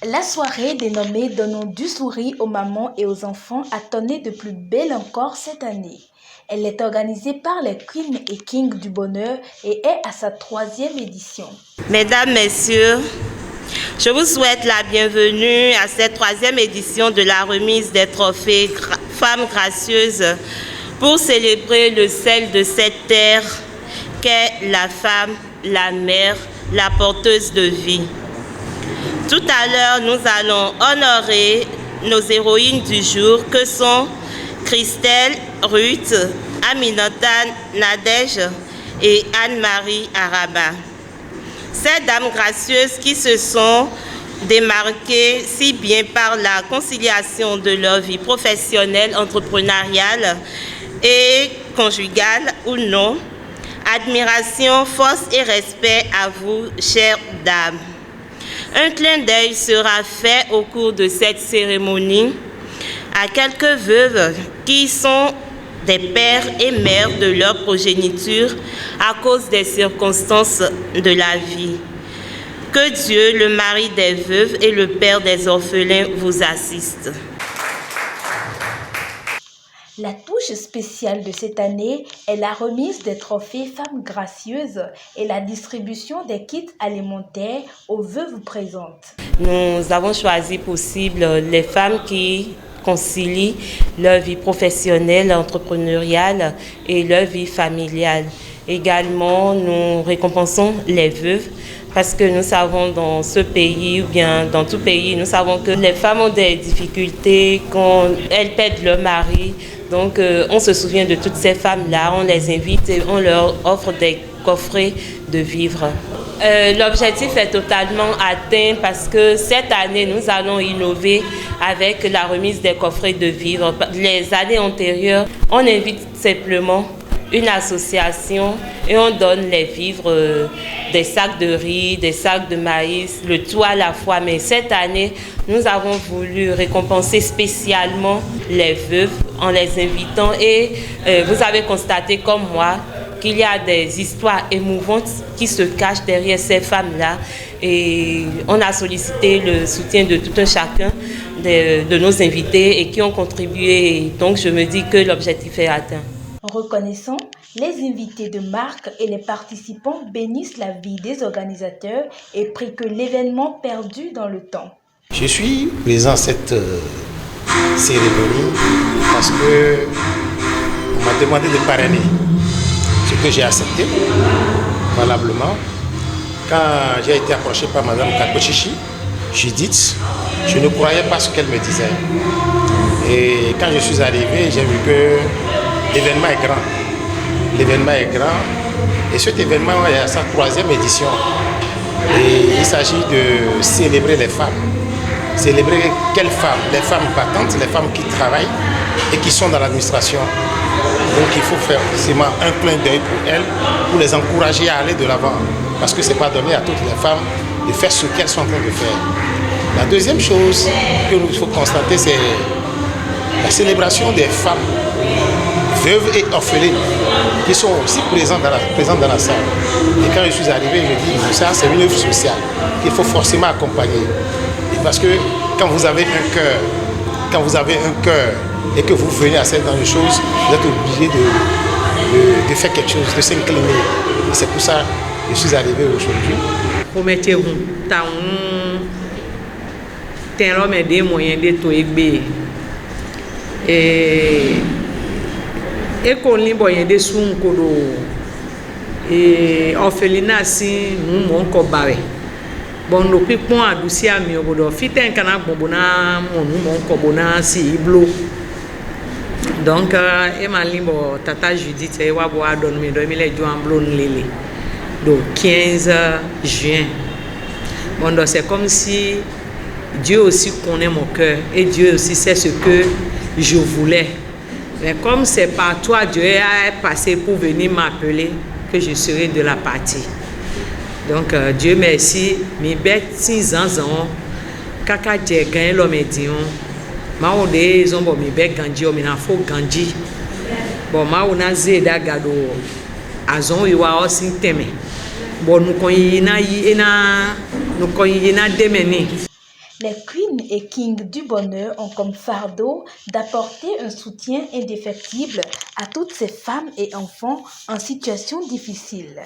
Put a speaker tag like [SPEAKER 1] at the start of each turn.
[SPEAKER 1] La soirée dénommée Donnons du sourire aux mamans et aux enfants a tourné de plus belle encore cette année. Elle est organisée par les Queens et Kings du Bonheur et est à sa 3e édition.
[SPEAKER 2] Mesdames, Messieurs, je vous souhaite la bienvenue à cette 3e édition de la remise des trophées Femmes Gracieuses pour célébrer le sel de cette terre qu'est la femme, la mère, la porteuse de vie. Tout à l'heure, nous allons honorer nos héroïnes du jour que sont Christelle, Ruth, Aminata, Nadège et Anne-Marie Araba. Ces dames gracieuses qui se sont démarquées si bien par la conciliation de leur vie professionnelle, entrepreneuriale et conjugale ou non. Admiration, force et respect à vous, chères dames. Un clin d'œil sera fait au cours de cette cérémonie à quelques veuves qui sont des pères et mères de leur progéniture à cause des circonstances de la vie. Que Dieu, le mari des veuves et le père des orphelins, vous assistent.
[SPEAKER 1] La touche spéciale de cette année est la remise des trophées Femmes Gracieuses et la distribution des kits alimentaires aux veuves présentes.
[SPEAKER 2] Nous avons choisi possible les femmes qui concilient leur vie professionnelle, entrepreneuriale et leur vie familiale. Également, nous récompensons les veuves parce que nous savons dans ce pays ou bien dans tout pays, nous savons que les femmes ont des difficultés quand elles perdent leur mari. Donc, on se souvient de toutes ces femmes-là, on les invite et on leur offre des coffrets de vivres. L'objectif est totalement atteint parce que cette année, nous allons innover avec la remise des coffrets de vivres. Les années antérieures, on invite simplement une association et on donne les vivres, des sacs de riz, des sacs de maïs, le tout à la fois. Mais cette année, nous avons voulu récompenser spécialement les veuves en les invitant et vous avez constaté comme moi qu'il y a des histoires émouvantes qui se cachent derrière ces femmes-là et on a sollicité le soutien de tout un chacun de nos invités et qui ont contribué. Donc je me dis que l'objectif est atteint.
[SPEAKER 1] Reconnaissant, les invités de marque et les participants bénissent la vie des organisateurs et prient que l'événement perdure dans le temps.
[SPEAKER 3] Je suis présent à cette cérémonie parce que on m'a demandé de parrainer, ce que j'ai accepté valablement. Quand j'ai été approché par Madame Kakochichi, Judith, je ne croyais pas ce qu'elle me disait. Et quand je suis arrivé, j'ai vu que l'événement est grand. L'événement est grand et cet événement est à sa 3e édition. Et il s'agit de célébrer les femmes. Célébrer quelles femmes? Les femmes battantes, les femmes qui travaillent et qui sont dans l'administration. Donc il faut faire forcément un clin d'œil pour elles, pour les encourager à aller de l'avant. Parce que ce n'est pas donné à toutes les femmes de faire ce qu'elles sont en train de faire. La deuxième chose que nous faut constater, c'est la célébration des femmes veuves et orphelines qui sont aussi présentes dans la salle. Et quand je suis arrivé, je dis que ça, c'est une œuvre sociale qu'il faut forcément accompagner. Et parce que quand vous avez un cœur et que vous venez à cette dans les choses, vous êtes obligé de faire quelque chose, de s'incliner. Et c'est pour ça que je suis arrivé aujourd'hui.
[SPEAKER 4] Promettez-vous, t'es l'homme des moyens de tout aider. Et qu'on lit moyen de soum kodo et orphelinat si nous mon kobawe. Bon no pi pon adouci ami obodo fiten kana bonbona mon kobona si iblo. Donc et ma limbo tata Judith e wa bo adon mi do mi le jo amblo nlele. Donc 15 juin. Bon donc c'est comme si Dieu aussi connaît mon cœur et Dieu aussi sait ce que je voulais. Mais comme c'est par toi, Dieu a passé pour venir m'appeler, que je serai de la partie. Donc, Dieu merci. Mes bêtes 6 ans, kaka j'ai gagné l'homme et dit, ma on des hommes, mes bêtes gandhi, mais il faut gandhi. Bon, ma on a zéda gado, azon yuwa aussi teme. Bon, nous koyina démené.
[SPEAKER 1] Les queens et kings du bonheur ont comme fardeau d'apporter un soutien indéfectible à toutes ces femmes et enfants en situation difficile.